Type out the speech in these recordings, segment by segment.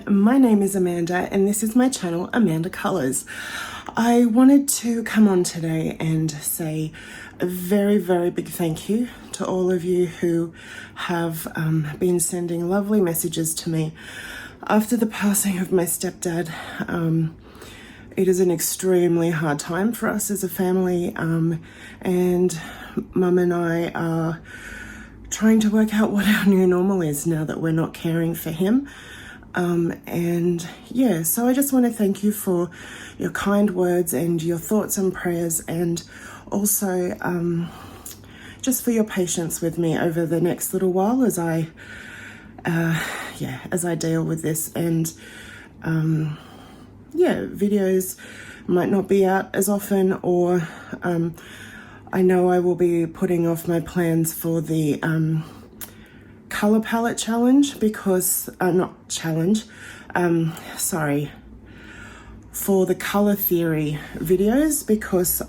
everyone, my name is Amanda and this is my channel Amanda Colours. I wanted to come on today and say a very big thank you to all of you who have been sending lovely messages to me after the passing of my stepdad. It is an extremely hard time for us as a family, and Mum and I are trying to work out what our new normal is now that we're not caring for him. And yeah, so I just want to thank you for your kind words and your thoughts and prayers, and also just for your patience with me over the next little while as I deal with this. And videos might not be out as often, or I know I will be putting off my plans for the color palette challenge because for the color theory videos, because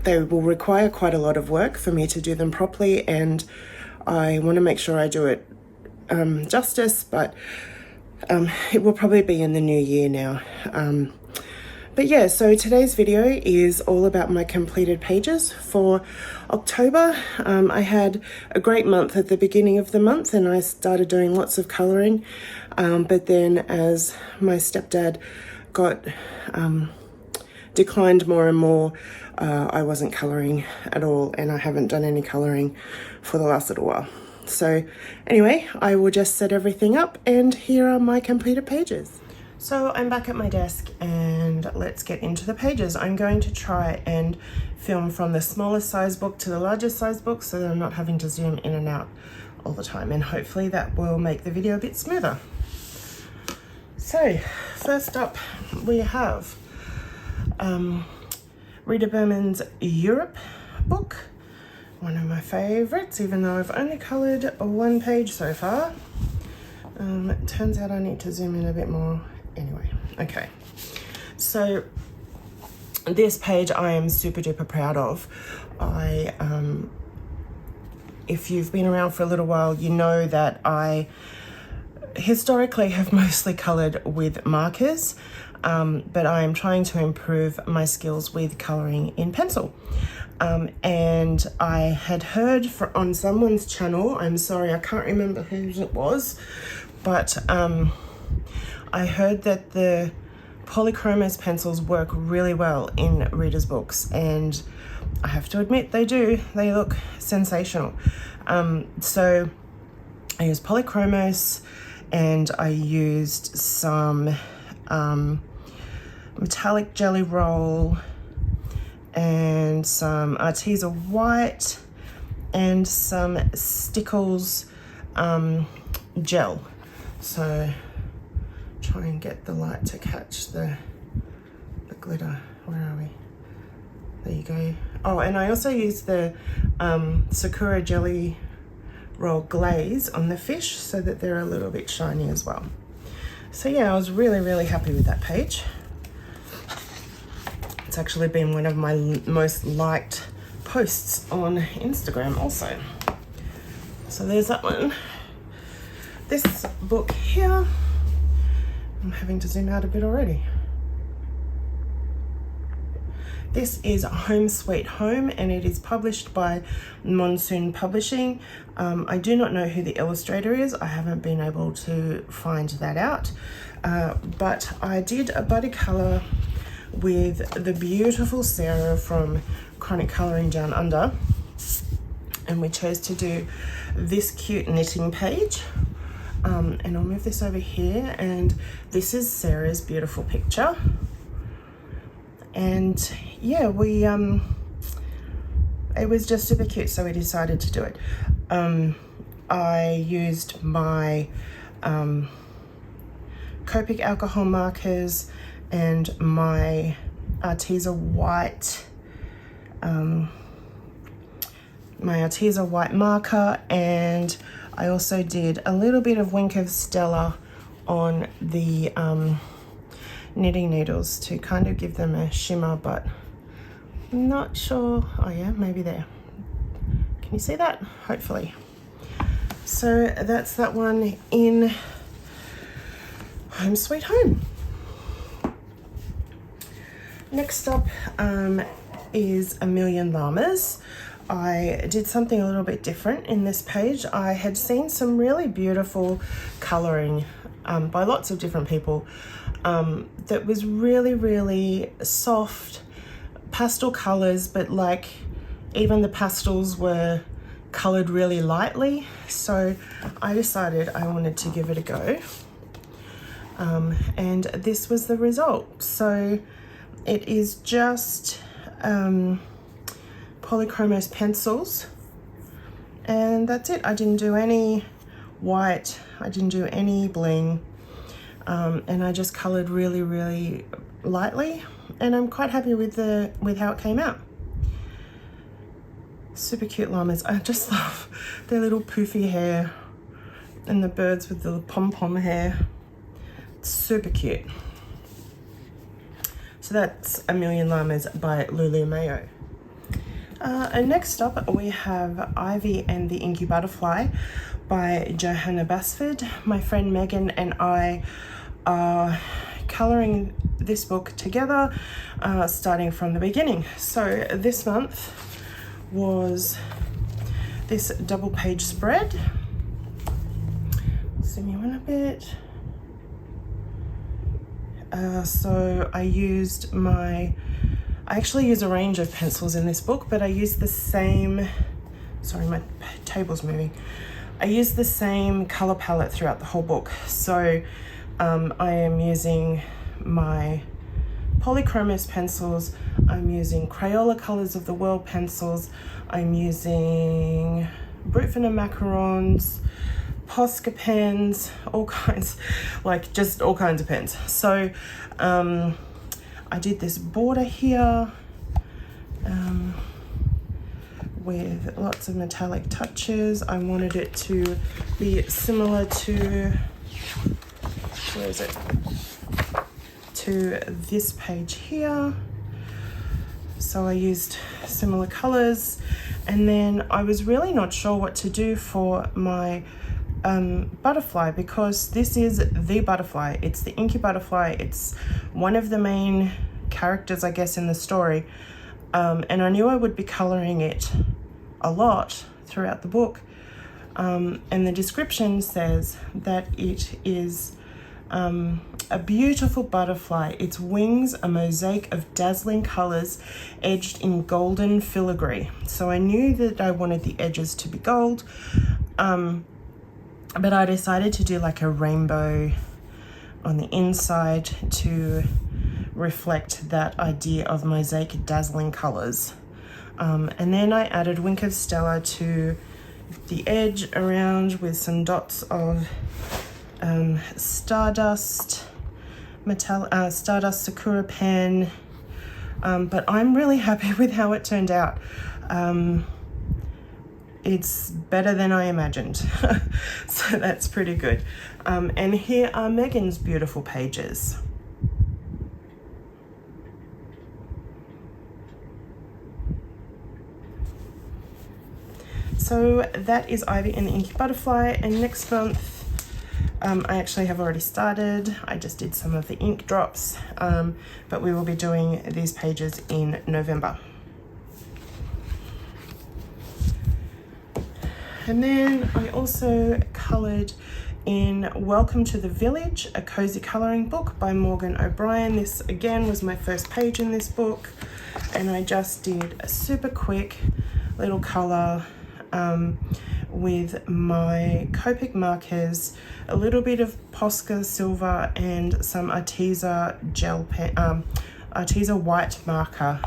they will require quite a lot of work for me to do them properly, and I want to make sure I do it justice, but it will probably be in the new year now. But yeah, so today's video is all about my completed pages for October. I had a great month at the beginning of the month and I started doing lots of colouring. But then as my stepdad got declined more and more, I wasn't colouring at all, and I haven't done any colouring for the last little while. So anyway, I will just set everything up and here are my completed pages. So I'm back at my desk and let's get into the pages. I'm going to try and film from the smallest size book to the largest size book so that I'm not having to zoom in and out all the time, and hopefully that will make the video a bit smoother. So first up we have Rita Berman's Europe book, one of my favorites, even though I've only coloured one page so far. It turns out I need to zoom in a bit more. Anyway, okay, so this page I am super duper proud of. If you've been around for a little while, you know that I historically have mostly coloured with markers, but I am trying to improve my skills with colouring in pencil. And I had heard on someone's channel, I'm sorry, I can't remember whose it was, but I heard that the polychromos pencils work really well in Rita's books, and I have to admit they do. They look sensational. So I used polychromos and I used some metallic jelly roll and some Arteza white and some Stickles gel. So try and get the light to catch the glitter. Where are we? There you go. Oh, and I also used the Sakura jelly roll glaze on the fish so that they're a little bit shiny as well. So yeah, I was really happy with that page. It's actually been one of my most liked posts on Instagram also. So there's that one. This book here, I'm having to zoom out a bit already. This is Home Sweet Home and it is published by Monsoon Publishing. I do not know who the illustrator is. I haven't been able to find that out. But I did a buddy colour with the beautiful Sara from Chronic Colouring Down Under. And we chose to do this cute knitting page. And I'll move this over here, and this is Sarah's beautiful picture. And yeah, it was just super cute, so we decided to do it. I used my Copic alcohol markers and my Arteza white marker, and I also did a little bit of Wink of Stella on the knitting needles to kind of give them a shimmer, but I'm not sure. Oh yeah, maybe there. Can you see that? Hopefully. So that's that one in home sweet home. Next up is A Million Llamas. I did something a little bit different in this page. I had seen some really beautiful colouring by lots of different people that was really, really soft pastel colours, but like even the pastels were coloured really lightly. So I decided I wanted to give it a go. And this was the result. So it is just polychromos pencils, and that's it. I didn't do any white, I didn't do any bling, and I just coloured really, really lightly, and I'm quite happy with how it came out. Super cute llamas. I just love their little poofy hair and the birds with the pom-pom hair. It's super cute. So that's A Million Llamas by Lulu Mayo. And next up we have Ivy and the Inky Butterfly by Johanna. My friend Megan and I are colouring this book together, starting from the beginning. So this month was this double page spread. Zoom you in a bit. So I actually use a range of pencils in this book, but I use the same, sorry, my table's moving. I use the same color palette throughout the whole book. So I am using my polychromos pencils, I'm using Crayola Colors of the World pencils, I'm using Brutfiner macarons, Posca pens, all kinds, like just all kinds of pens. So I did this border here with lots of metallic touches. I wanted it to be similar to, where is it? To this page here. So I used similar colors, and then I was really not sure what to do for my butterfly, because this is the butterfly. It's the Inky Butterfly. It's one of the main characters, I guess, in the story, and I knew I would be coloring it a lot throughout the book, and the description says that it is a beautiful butterfly, its wings a mosaic of dazzling colors edged in golden filigree. So I knew that I wanted the edges to be gold, but I decided to do like a rainbow on the inside to reflect that idea of mosaic dazzling colors. And then I added Wink of Stella to the edge around with some dots of Stardust Sakura pen, but I'm really happy with how it turned out. It's better than I imagined, so that's pretty good. And here are Megan's beautiful pages. So that is Ivy and the Inky Butterfly, and next month I actually have already started. I just did some of the ink drops, but we will be doing these pages in November. And then I also coloured in Welcome to the Village, a cozy colouring book by Morgan O'Brien. This again was my first page in this book, and I just did a super quick little colour with my Copic markers, a little bit of Posca silver, and some Arteza gel pen, Arteza white marker.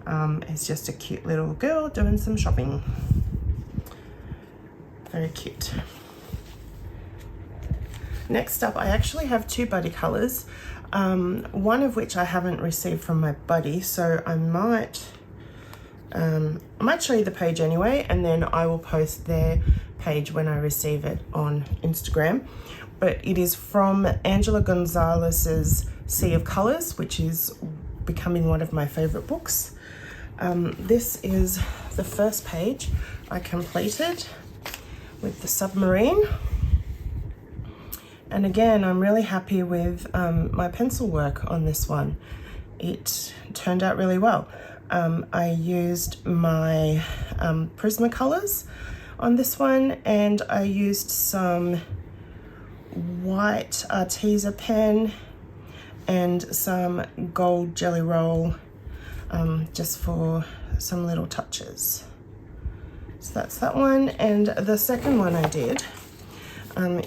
It's just a cute little girl doing some shopping. Very cute. Next up, I actually have two buddy colours, one of which I haven't received from my buddy, so I might show you the page anyway, and then I will post their page when I receive it on Instagram. But it is from Angela Gonzalez's Sea of Colours, which is becoming one of my favourite books. This is the first page I completed with the submarine, And again, I'm really happy with my pencil work on this one. It turned out really well. I used my Prismacolors on this one, and I used some white Arteza pen and some gold Jelly Roll just for some little touches. So that's that one. And the second one I did,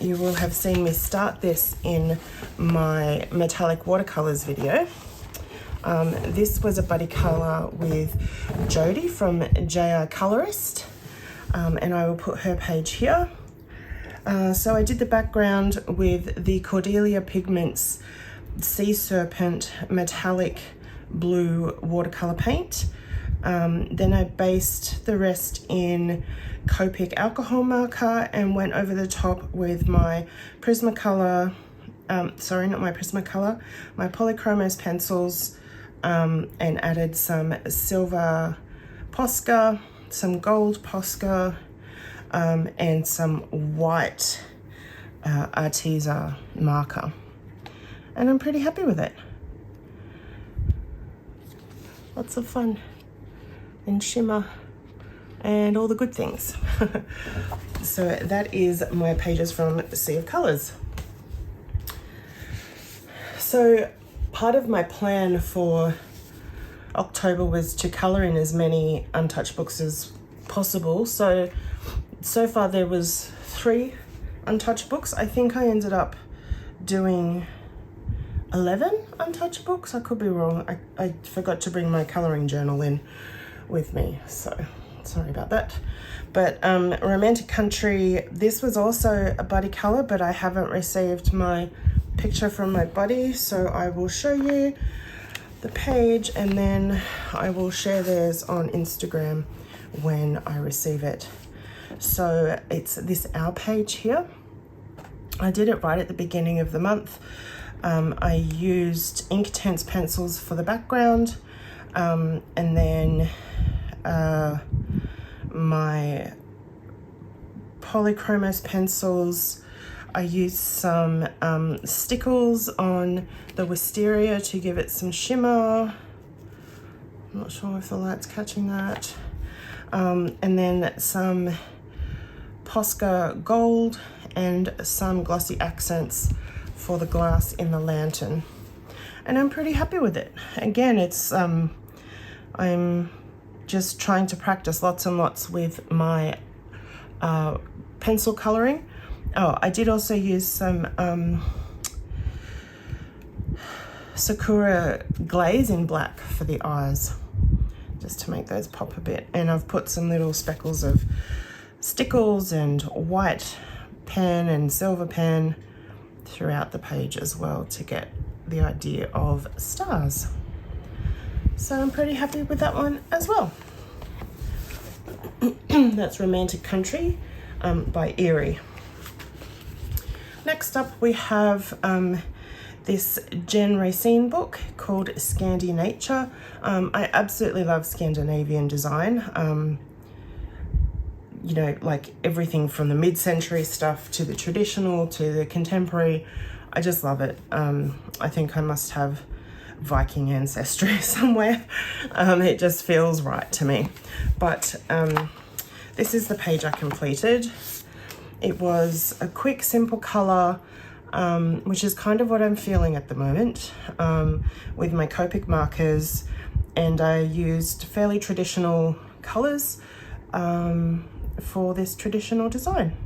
you will have seen me start this in my metallic watercolors video. This was a buddy color with Jody from Colourist, and I will put her page here. So I did the background with the Cordelia Pigments Sea Serpent metallic blue watercolor paint. Then I based the rest in Copic alcohol marker and went over the top with my Prismacolor, sorry, not my Prismacolor, my Polychromos pencils, and added some silver Posca, some gold Posca, and some white Arteza marker. And I'm pretty happy with it. Lots of fun and shimmer and all the good things. So that is my pages from Sea of Colours. So part of my plan for October was to colour in as many untouched books as possible. So far there was 3 untouched books. I think I ended up doing 11 untouched books. I could be wrong. I forgot to bring my colouring journal in with me, so sorry about that. But Romantic Country, this was also a buddy colour, but I haven't received my picture from my buddy, so I will show you the page and then I will share theirs on Instagram when I receive it. So it's this Our page here. I did it right at the beginning of the month. I used Inktense pencils for the background, and then my Polychromos pencils. I used some stickles on the wisteria to give it some shimmer. I'm not sure if the light's catching that. And then some Posca gold and some glossy accents for the glass in the lantern. And I'm pretty happy with it. Again, it's I'm just trying to practice lots and lots with my pencil coloring. Oh, I did also use some Sakura glaze in black for the eyes, just to make those pop a bit. And I've put some little speckles of stickles and white pen and silver pen throughout the page as well to get the idea of stars. So I'm pretty happy with that one as well. That's Romantic Country by Erie. Next up we have this Jen Racine book called Scandi Nature. I absolutely love Scandinavian design. You know, like everything from the mid-century stuff to the traditional to the contemporary. I just love it. I think I must have Viking ancestry somewhere. It just feels right to me. But this is the page I completed. It was a quick, simple colour, which is kind of what I'm feeling at the moment, with my Copic markers, and I used fairly traditional colours for this traditional design,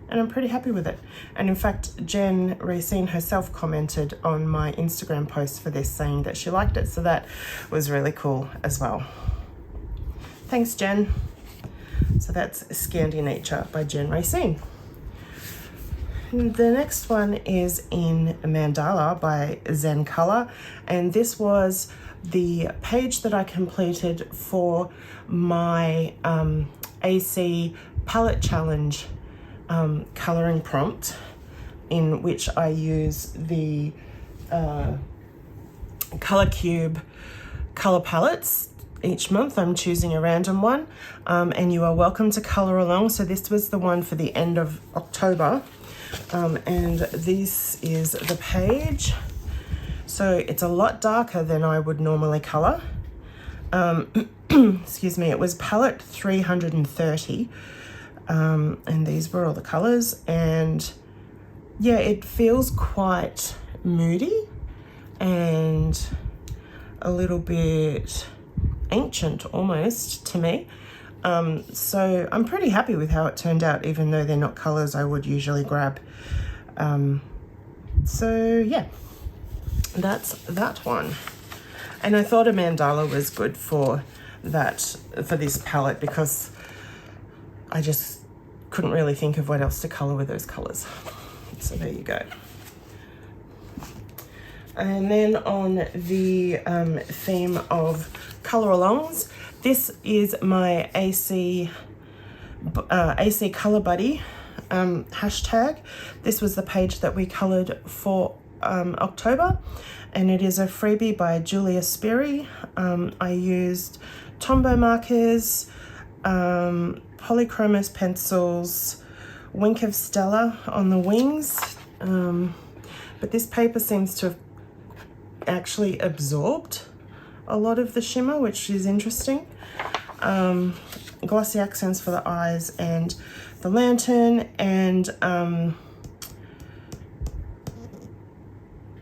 and I'm pretty happy with it. And in fact, Jen Racine herself commented on my Instagram post for this saying that she liked it, so that was really cool as well. Thanks, Jen. So that's Scandi Nature by Jen Racine. The next one is in Mandala by Zen Color, and this was the page that I completed for my AC palette challenge coloring prompt, in which I use the Color Cube color palettes. Each month I'm choosing a random one, and you are welcome to color along. So this was the one for the end of October. And this is the page. So it's a lot darker than I would normally colour. Excuse me, it was palette 330. And these were all the colours. And yeah, it feels quite moody and a little bit ancient almost to me. So I'm pretty happy with how it turned out, even though they're not colours I would usually grab. So yeah, that's that one. And I thought a mandala was good for that, for this palette, because I just couldn't really think of what else to colour with those colours. So there you go. And then on the theme of colour alongs, this is my AC Colour Buddy hashtag. This was the page that we coloured for October, and it is a freebie by Julia Sperry. I used Tombow markers, polychromos pencils, Wink of Stella on the wings, but this paper seems to have actually absorbed a lot of the shimmer, which is interesting. Glossy accents for the eyes and the lantern, and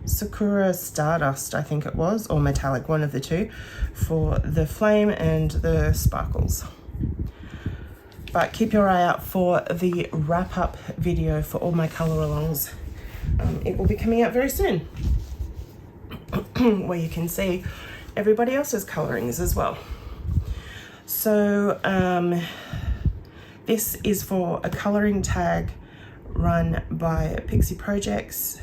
Sakura Stardust, I think it was, or metallic, one of the two, for the flame and the sparkles. But keep your eye out for the wrap-up video for all my colour alongs. It will be coming out very soon, where you can see everybody else's colourings as well. So this is for a colouring tag run by Pixie's Projects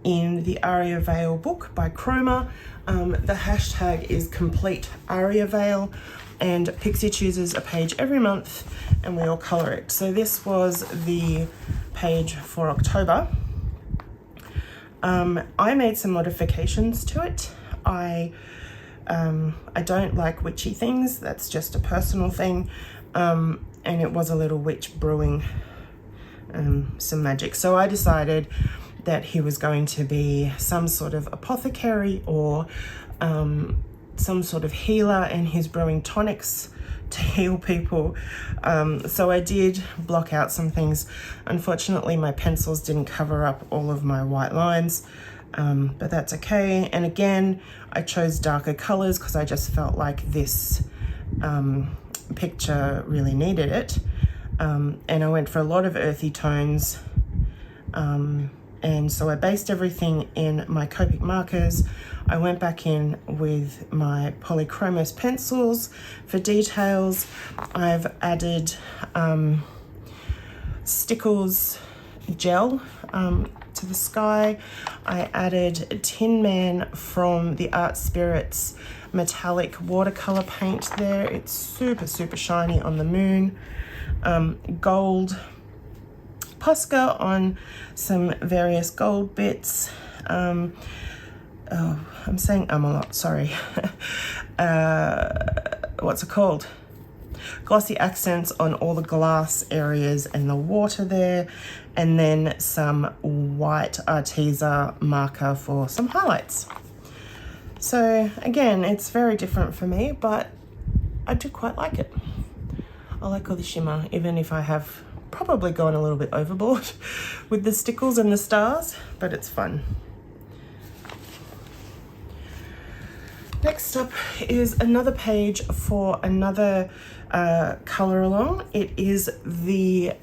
in the Aria Veil book by Chroma. The hashtag is complete Aria Veil, and Pixie chooses a page every month and we all colour it. So this was the page for October. I made some modifications to it. I don't like witchy things, that's just a personal thing, and it was a little witch brewing some magic. So I decided that he was going to be some sort of apothecary or some sort of healer, and he's brewing tonics to heal people. So I did block out some things. Unfortunately, my pencils didn't cover up all of my white lines, but that's okay. And again, I chose darker colors because I just felt like this picture really needed it. And I went for a lot of earthy tones. And so I based everything in my Copic markers. I went back in with my polychromos pencils for details. I've added Stickles gel to the sky. I added Tin Man from the Art Spirits metallic watercolor paint there. It's super, super shiny on the moon. Gold Posca on some various gold bits. Oh, I'm saying a lot, sorry. What's it called? Glossy accents on all the glass areas and the water there, and then some white Arteza marker for some highlights. So again, it's very different for me, but I do quite like it. I like all the shimmer, even if I have probably gone a little bit overboard with the stickles and the stars, but it's fun. Next up is another page for another colour along. It is the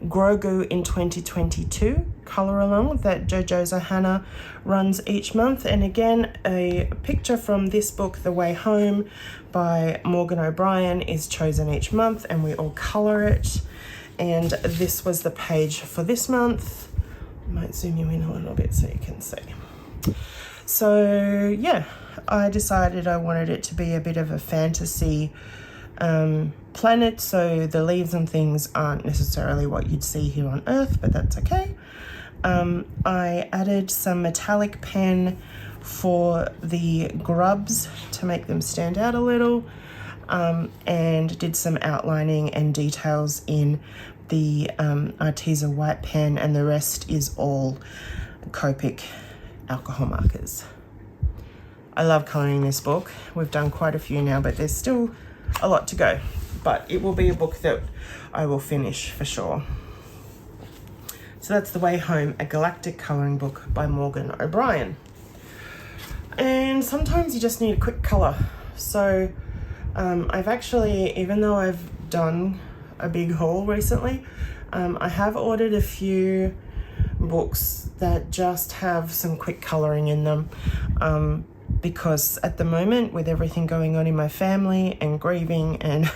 Grogu in 2022 colour along that Johanna runs each month. And again, a picture from this book, The Way Home by Morgan O'Brien, is chosen each month and we all colour it. And this was the page for this month. I might zoom you in a little bit so you can see. So yeah, I decided I wanted it to be a bit of a fantasy planet, so the leaves and things aren't necessarily what you'd see here on Earth, but that's okay. I added some metallic pen for the grubs to make them stand out a little, and did some outlining and details in the Arteza white pen, and the rest is all Copic alcohol markers. I love colouring this book. We've done quite a few now, but there's still a lot to go. But it will be a book that I will finish for sure. So that's The Way Home, a galactic colouring book by Morgan O'Brien. And sometimes you just need a quick colour. So I've actually, even though I've done a big haul recently, I have ordered a few books that just have some quick colouring in them, because at the moment, with everything going on in my family and grieving and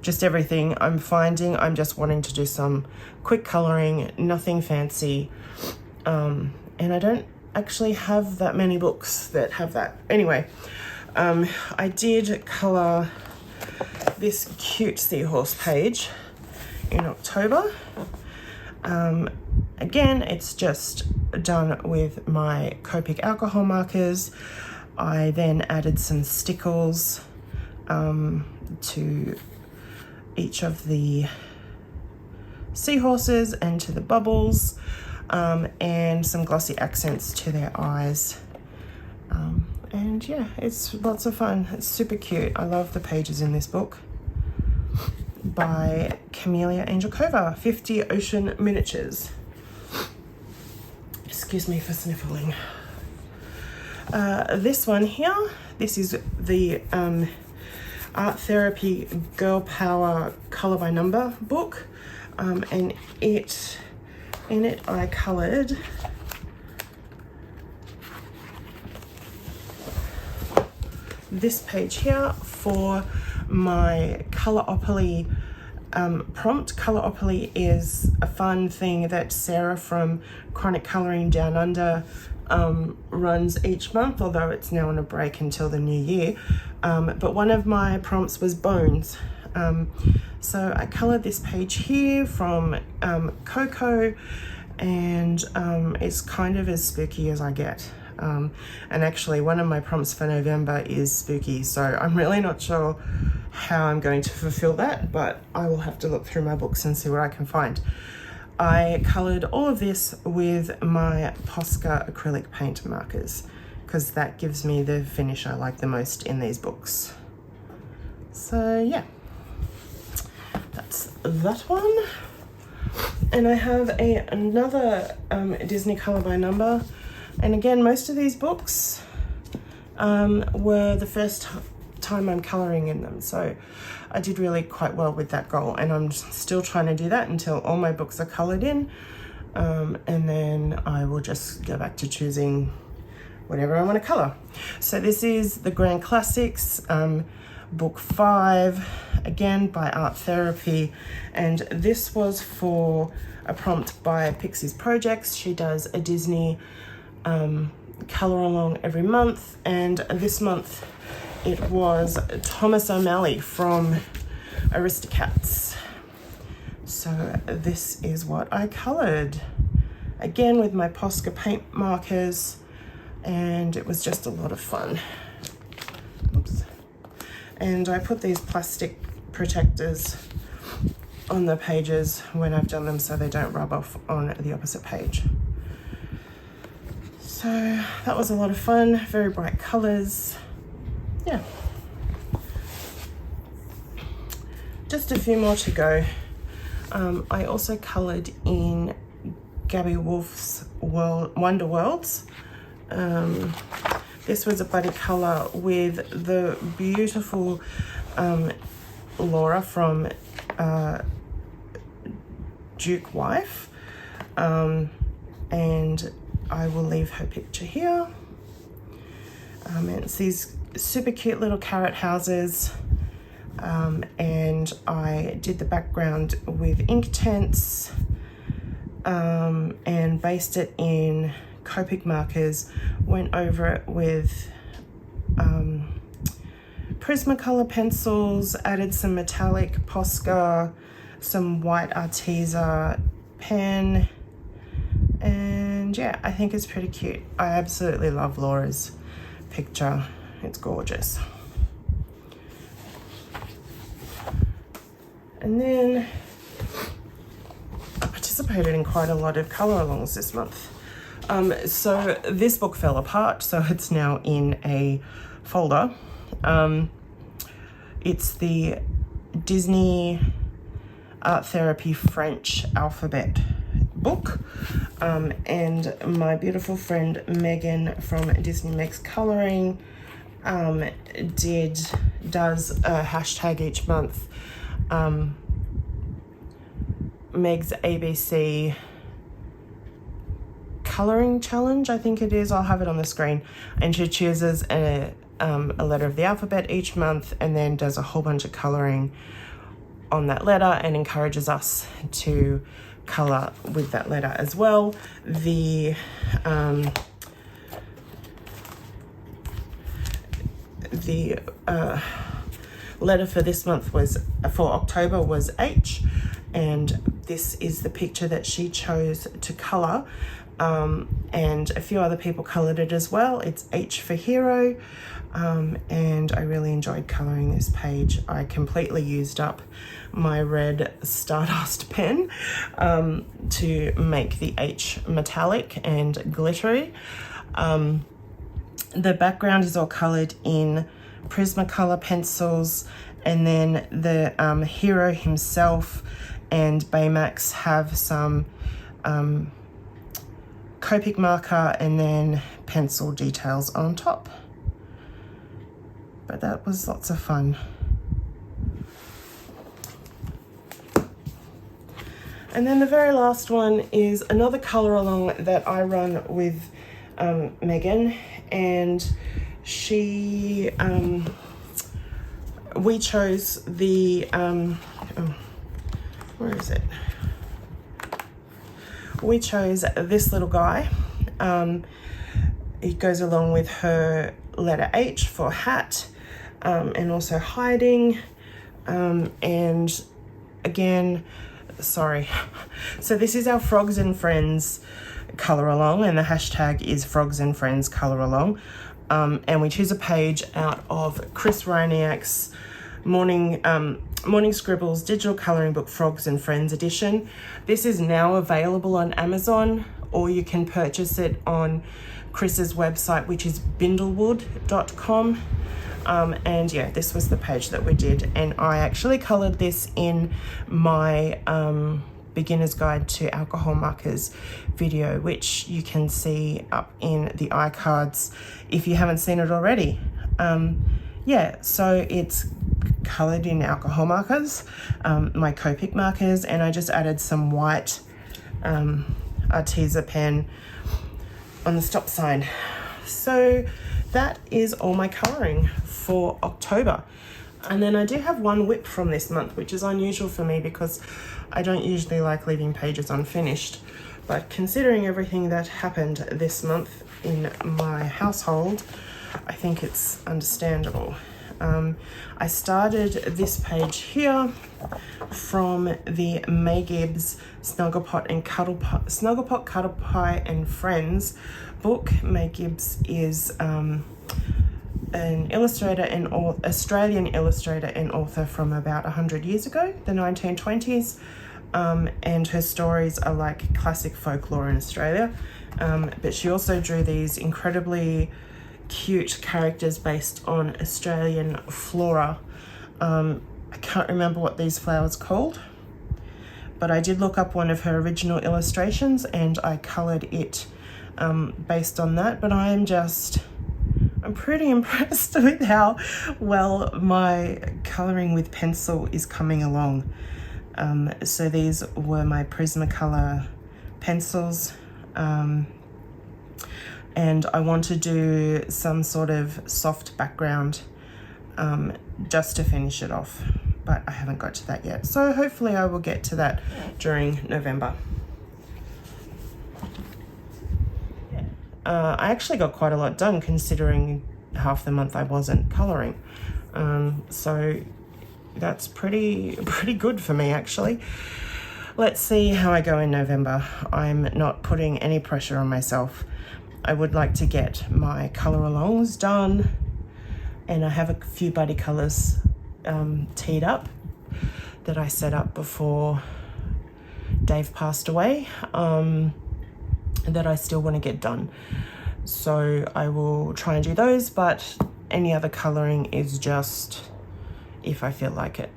just everything, I'm finding I'm just wanting to do some quick colouring, nothing fancy, and I don't actually have that many books that have that. Anyway, I did colour this cute seahorse page in October. Again, it's just done with my Copic alcohol markers. I then added some stickles to each of the seahorses and to the bubbles, and some glossy accents to their eyes. And yeah, it's lots of fun. It's super cute. I love the pages in this book by Camellia Angelkova, 50 Ocean Miniatures. Excuse me for sniffling. This one here, this is the Art Therapy Girl Power Colour by Number book, and in it I coloured this page here for my Colourist prompt. Colourist is a fun thing that Sara from Chronic Colouring Down Under runs each month, although it's now on a break until the new year. But one of my prompts was bones. So I coloured this page here from Coco, and it's kind of as spooky as I get. And actually one of my prompts for November is spooky, so I'm really not sure how I'm going to fulfill that, but I will have to look through my books and see what I can find. I coloured all of this with my Posca acrylic paint markers, because that gives me the finish I like the most in these books. So yeah, that's that one. And I have another Disney Colour by Number. And again, most of these books were the first time I'm colouring in them. So I did really quite well with that goal. And I'm still trying to do that until all my books are coloured in. And then I will just go back to choosing whatever I want to colour. So this is the Grand Classics, book 5, again by Art Therapy. And this was for a prompt by Pixie's Projects. She does a Disney colour along every month, and this month it was Thomas O'Malley from Aristocats. So this is what I coloured, again with my Posca paint markers, and it was just a lot of fun. Oops. And I put these plastic protectors on the pages when I've done them so they don't rub off on the opposite page. So that was a lot of fun, very bright colours. Yeah. Just a few more to go. I also coloured in Gabby Wolf's Wonder Worlds. This was a buddy colour with the beautiful Lora from Duke Wife, and I will leave her picture here. And it's these super cute little carrot houses, and I did the background with Inktense, and based it in Copic markers, went over it with Prismacolor pencils, added some metallic Posca, some white Arteza pen, and yeah, I think it's pretty cute. I absolutely love Laura's picture. It's gorgeous. And then participated in quite a lot of colour alongs this month. So this book fell apart, so it's now in a folder. It's the Disney Art Therapy French alphabet book, and my beautiful friend Megan from Disney Megs Colouring does a hashtag each month, Megs ABC colouring challenge, I think it is. I'll have it on the screen. And she chooses a letter of the alphabet each month and then does a whole bunch of colouring on that letter and encourages us to colour with that letter as well. The letter for this month for October was H, and this is the picture that she chose to colour, and a few other people coloured it as well. It's H for hero, and I really enjoyed colouring this page. I completely used up my red Stardust pen to make the H metallic and glittery. The background is all coloured in Prismacolor pencils, and then the hero himself and Baymax have some Copic marker and then pencil details on top. But that was lots of fun. And then the very last one is another colour along that I run with Megan, and she we chose the where is it? We chose this little guy. It goes along with her letter H for hat, and also hiding, and again, sorry. So this is our Frogs and Friends colour along, and the hashtag is Frogs and Friends colour along. And we choose a page out of Chris Ryniak's Morning Scribbles digital colouring book, Frogs and Friends edition. This is now available on Amazon, or you can purchase it on Chris's website, which is bindlewood.com. And yeah, this was the page that we did, and I actually coloured this in my beginner's guide to alcohol markers video, which you can see up in the iCards if you haven't seen it already. Yeah, so it's coloured in alcohol markers, my Copic markers, and I just added some white Arteza pen on the stop sign. So that is all my colouring for October. And then I do have one whip from this month, which is unusual for me because I don't usually like leaving pages unfinished. But considering everything that happened this month in my household, I think it's understandable. I started this page here from the Megs Snugglepot, Cuddle Pie and Friends book. Megs is an illustrator and Australian illustrator and author from about 100 years ago, the 1920s, and her stories are like classic folklore in Australia, but she also drew these incredibly cute characters based on Australian flora. I can't remember what these flowers called, but I did look up one of her original illustrations and I coloured it based on that. But I'm pretty impressed with how well my colouring with pencil is coming along. So these were my Prismacolor pencils, and I want to do some sort of soft background just to finish it off, but I haven't got to that yet. So hopefully I will get to that during November. I actually got quite a lot done considering half the month I wasn't colouring. So that's pretty good for me actually. Let's see how I go in November. I'm not putting any pressure on myself. I would like to get my colour alongs done, and I have a few buddy colours teed up that I set up before Dave passed away, that I still want to get done. So I will try and do those, but any other colouring is just if I feel like it.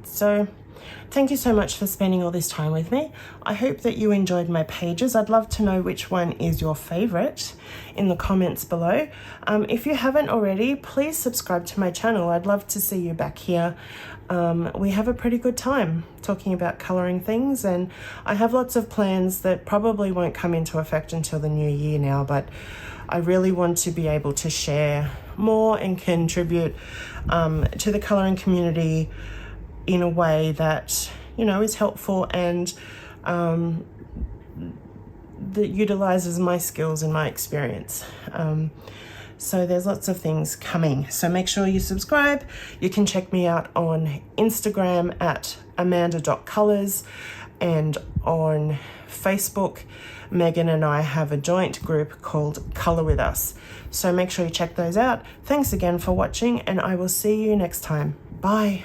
So thank you so much for spending all this time with me. I hope that you enjoyed my pages. I'd love to know which one is your favourite in the comments below. If you haven't already, please subscribe to my channel. I'd love to see you back here. We have a pretty good time talking about colouring things, and I have lots of plans that probably won't come into effect until the new year now, but I really want to be able to share more and contribute to the colouring community in a way that, you know, is helpful and that utilizes my skills and my experience. So there's lots of things coming. So make sure you subscribe. You can check me out on Instagram at amanda.colours, and on Facebook, Megan and I have a joint group called Colour With Us. So make sure you check those out. Thanks again for watching, and I will see you next time. Bye.